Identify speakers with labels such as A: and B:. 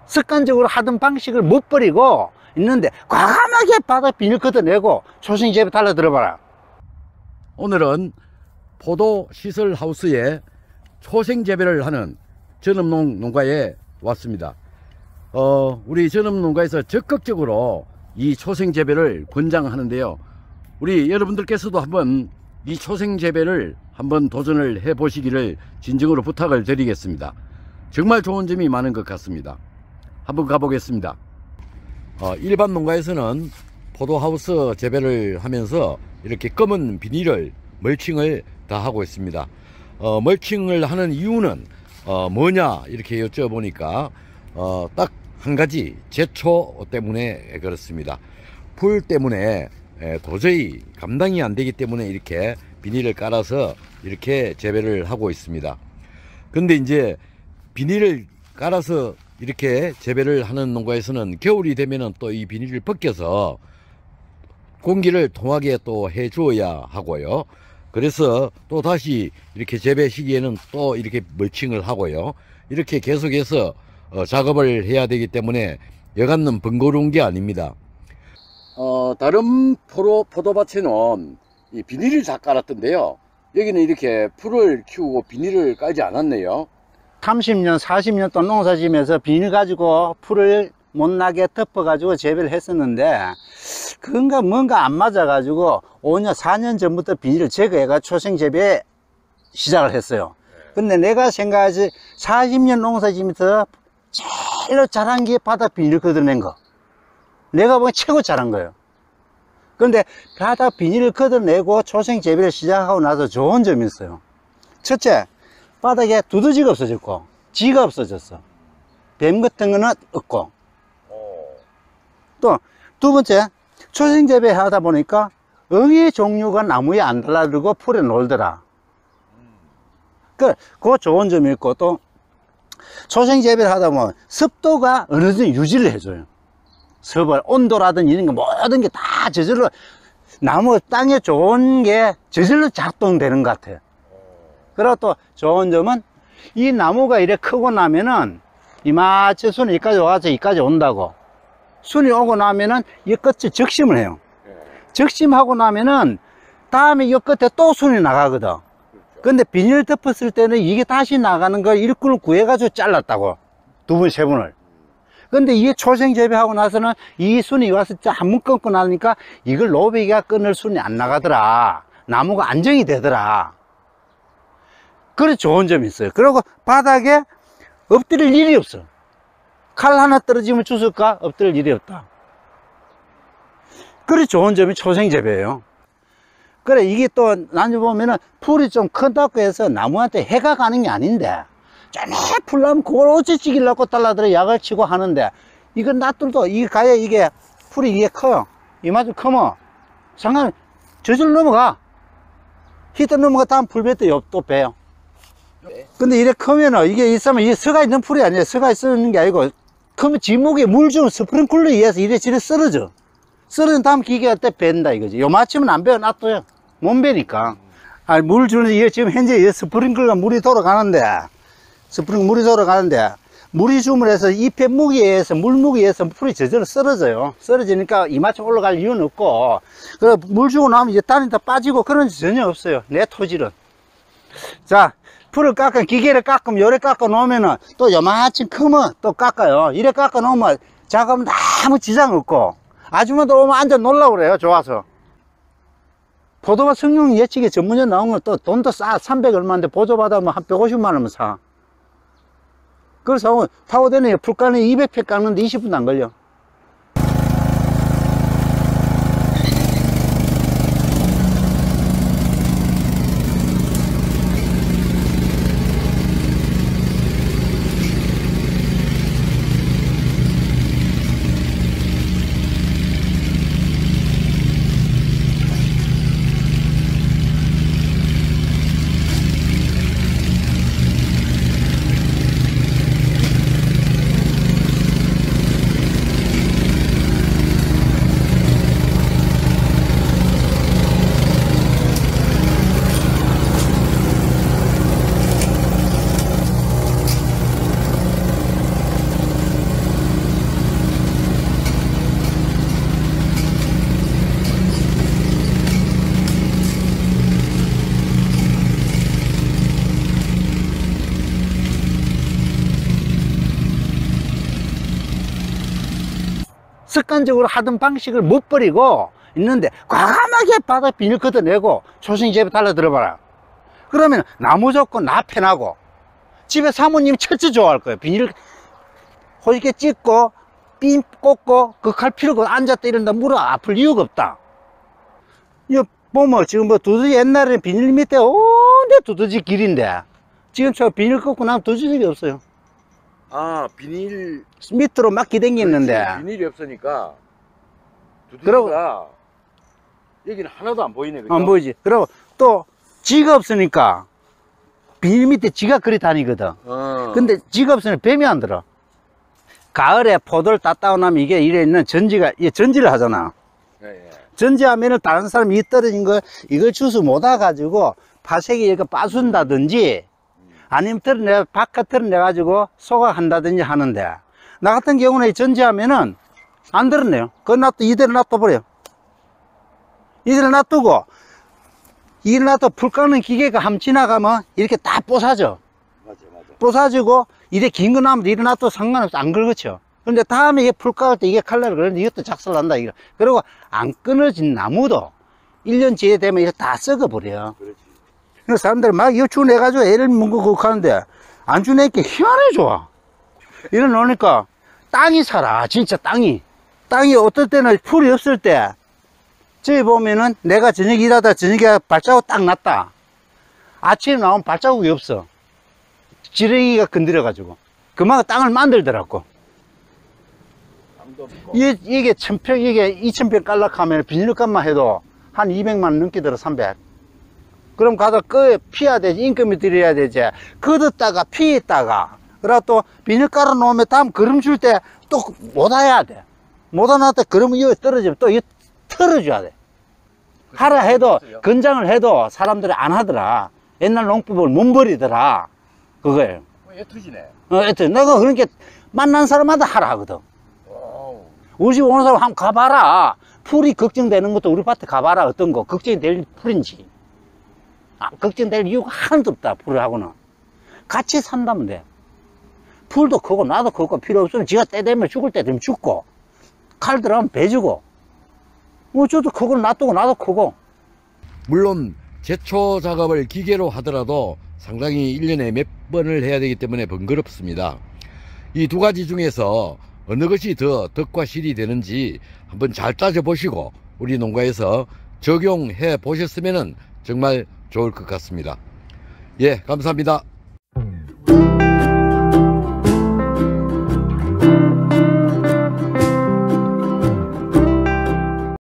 A: 습관적으로 하던 방식을 못 버리고 있는데 과감하게 바닥 비닐 걷어내고 초생 재배 달라 들어봐라.
B: 오늘은 포도 시설 하우스에 초생 재배를 하는 전업농 농가에 왔습니다. 우리 전업농가에서 적극적으로 이 초생 재배를 권장하는데요. 우리 여러분들께서도 한번 이 초생 재배를 한번 도전을 해 보시기를 진정으로 부탁을 드리겠습니다. 정말 좋은 점이 많은 것 같습니다. 한번 가보겠습니다. 일반 농가에서는 포도하우스 재배를 하면서 이렇게 검은 비닐을 멀칭을 다 하고 있습니다. 멀칭을 하는 이유는 뭐냐 이렇게 여쭤보니까 딱 한 가지, 제초 때문에 그렇습니다. 풀 때문에 도저히 감당이 안 되기 때문에 이렇게 비닐을 깔아서 이렇게 재배를 하고 있습니다. 근데 이제 비닐을 깔아서 이렇게 재배를 하는 농가에서는 겨울이 되면은 또 이 비닐을 벗겨서 공기를 통하게 또 해 주어야 하고요. 그래서 또 다시 이렇게 재배 시기에는 또 이렇게 멀칭을 하고요. 이렇게 계속해서 작업을 해야 되기 때문에 여간은 번거로운 게 아닙니다. 다른 포도밭에는 이 비닐을 다 깔았던데요. 여기는 이렇게 풀을 키우고 비닐을 깔지 않았네요.
A: 30년 40년 동안 농사 지면서 비닐 가지고 풀을 못나게 덮어 가지고 재배를 했었는데 그건가 뭔가 안 맞아 가지고 5년 4년 전부터 비닐을 제거해 가지고 초생 재배 시작을 했어요. 근데 내가 생각하지 40년 농사 지면서 제일로 잘한 게 바닥 비닐 걷어낸 거. 내가 보기엔 최고 잘한 거예요. 그런데 바닥 비닐을 걷어내고 초생 재배를 시작하고 나서 좋은 점이 있어요. 첫째, 바닥에 두더지가 없어졌고 지가 없어졌어. 뱀 같은 거는 없고. 또 두 번째, 초생 재배 하다 보니까 응의 종류가 나무에 안 달라들고 풀에 놀더라. 그 좋은 점이 있고, 또 초생 재배를 하다 보면 습도가 어느 정도 유지를 해줘요. 습을, 온도라든지 이런 거 모든 게 다 저절로 나무 땅에 좋은 게 저절로 작동되는 것 같아요. 그리고 또 좋은 점은 이 나무가 이래 크고 나면은 이마치 순이 여기까지 와서 여기까지 온다고. 순이 오고 나면은 이 끝에 적심을 해요. 적심하고 나면은 다음에 이 끝에 또 순이 나가거든. 근데 비닐 덮었을 때는 이게 다시 나가는 걸 일꾼을 구해가지고 잘랐다고. 두 분, 세 분을. 근데 이게 초생 재배하고 나서는 이 순이 와서 한 번 끊고 나니까 이걸 노베기가 끊을 순이 안 나가더라. 나무가 안정이 되더라. 그래 좋은 점이 있어요. 그리고 바닥에 엎드릴 일이 없어. 칼 하나 떨어지면 주술까? 엎드릴 일이 없다. 그래 좋은 점이 초생 재배예요. 그래 이게 또 나중에 보면은 풀이 좀 큰다고 해서 나무한테 해가 가는 게 아닌데 좀 풀나면 그걸 어찌 찌기려고 달라들어 약을 치고 하는데 이건 낫들도 이게 가야 이게 풀이 이게 커요. 이만큼 크면 상관 저절로 넘어가. 히터 넘어가 다음 풀밭에 또 빼요. 근데 이래 크면은 이게 있으면 이게 서가 있는 풀이 아니에요. 서가 있는 게 아니고 크면 지목에 물 주면 스프링클러에 의해서 이래 쓰러져. 쓰러진 다음 기계할 때 뺀다 이거지. 요마치면 안 빼요. 놔둬요. 못 빼니까. 물 주는 이게 지금 현재 스프링클러가 물이 돌아가는데 물이 주물해서 잎의 무게에 의해서 물무게에 의해서 풀이 저절로 쓰러져요. 쓰러지니까 이마치 올라갈 이유는 없고 그래 물 주고 나면 이제 단이 다 빠지고 그런 게 전혀 없어요. 내 토질은. 자, 풀을 기계를 깎으면 요래 깎아 놓으면은 또 요만치 크면 또 깎아요. 이래 깎아 놓으면 작업은 아무 지장 없고 아줌마들 오면 앉아 놀라고 그래요. 좋아서. 포도밭 성능 예측에 전문점 나온 건 또 돈도 싸. 300 얼마인데 보조받아면 한 150만 원만 사. 그래서 타고되네. 풀 까는 200팩 깎는데 20분도 안 걸려. 습관적으로 하던 방식을 못 버리고 있는데 과감하게 바닥 비닐 걷어내고 초생재배 달라 들어봐라. 그러면 나무 젓고 나 편하고 집에 사모님 철저 좋아할 거예요. 비닐 호식에 찢고 핀 꽂고 그 칼 필요가 앉았다 이런다 무릎 아플 이유가 없다. 이거 보면 지금 뭐 두더지 옛날에는 비닐 밑에 온데 두더지 길인데 지금 저 비닐 꽂고 나면 두더지가 없어요.
B: 아, 비닐
A: 밑으로 막 기댕기는데
B: 비닐이 없으니까
A: 그러고-
B: 두드기가 여기는 하나도 안 보이네. 그죠?
A: 안 보이지. 그리고 또 지가 없으니까 비닐 밑에 지가 그리 다니거든. 근데 지가 없으면 뱀이 안 들어. 가을에 포도를 땄다 나면 이게 이래 있는 전지가, 이게 전지를 하잖아.
B: 예, 예.
A: 전지하면은 다른 사람이 이 떨어진 거, 이걸 주워 못 와가지고 파색이 이렇게 빠순다든지 아니면 바깥 털어내가지고 소각한다든지 하는데 나 같은 경우는 전지하면은 안 들었네요. 그거 이대로 놔둬버려. 이대로 놔두고 이대로 놔둬 불 깎는 기계가 함 지나가면 이렇게 다 뽀사져.
B: 맞아.
A: 뽀사지고 이래 긴 거 나면 이래 놔둬도 상관없어. 안 긁어쳐. 근데 다음에 이게 불 깎을 때 이게 칼날을 그러는데 이것도 작살난다. 이거. 그리고 안 끊어진 나무도 1년 뒤에 되면 이렇게 다 썩어버려.
B: 그렇지.
A: 그래서 사람들이 막 이거 주내가지고 애를 먹고 그거 하는데 안 주내니까 희한해 좋아. 이래 놓으니까 땅이 살아. 진짜 땅이 어떨 때는 풀이 없을 때 저기 보면은 내가 저녁 일하다 저녁에 발자국 딱 났다. 아침에 나오면 발자국이 없어. 지렁이가 건드려가지고 그만큼 땅을 만들더라고.
B: 땅도 없고.
A: 이게 1000평, 이게 2000평 깔락하면 비닐값만 해도 한 200만원 넘게 들어. 300. 그럼 가서 피해야 되지. 인건비 들여야 되지. 걷었다가 피했다가 그러고 또 비닐 깔아 놓으면 다음 거름 줄 때 또 못 와야 돼. 못 와놨다 그러면 이거 떨어지면 또 이거 털어줘야 돼. 하라 해도 건장을 해도 사람들이 안 하더라. 옛날 농법을 못 버리더라. 그거예요.
B: 애투지네.
A: 하여튼 내가 그렇게 만난 사람마다 하라 하거든.
B: 와우.
A: 우리 집 오는 사람 한번 가봐라. 풀이 걱정되는 것도 우리 밭에 가봐라. 어떤 거 걱정이 될 풀인지. 걱정될 이유가 하나도 없다. 풀하고는 같이 산다면 돼. 풀도 크고 나도 크고 필요 없으면 지가 때 되면 죽을 때 되면 죽고 칼 들어가면 베주고 뭐 저도 크고 놔두고 나도 크고.
B: 물론 제초 작업을 기계로 하더라도 상당히 1년에 몇 번을 해야 되기 때문에 번거롭습니다. 이 두 가지 중에서 어느 것이 더 덕과 실이 되는지 한번 잘 따져보시고 우리 농가에서 적용해 보셨으면 정말 좋을 것 같습니다. 예, 감사합니다.